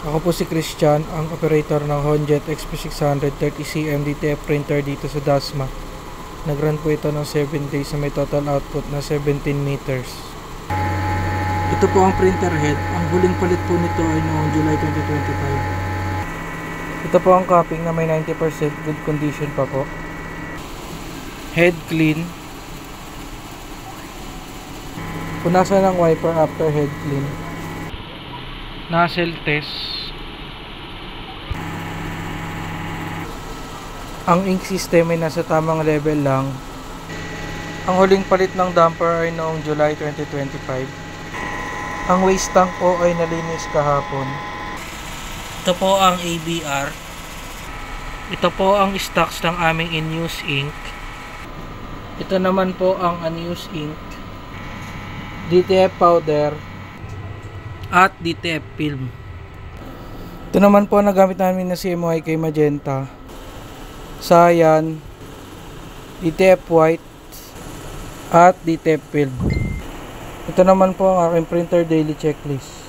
Ako po si Christian, ang operator ng Honjet XP600 30cm DTF printer dito sa Dasma. Nag-run po ito ng 7 days sa may total output na 17 meters. Ito po ang printer head. Ang huling palit po nito ay noong July 2025. Ito po ang cupping na may 90% good condition pa po. Head clean. Punasan ng wiper after head clean. Nozzle test. Ang ink system ay nasa tamang level lang. Ang huling palit ng damper ay noong July 2025. Ang waste tank po ay nalinis kahapon. Ito po ang ABR. Ito po ang stocks ng aming in-use ink. Ito naman po ang unused ink, DTF powder, at DTF film. Ito naman po ang nagamit namin na CMYK magenta, cyan, DTF white, at DTF film. Ito naman po ang aking printer daily checklist.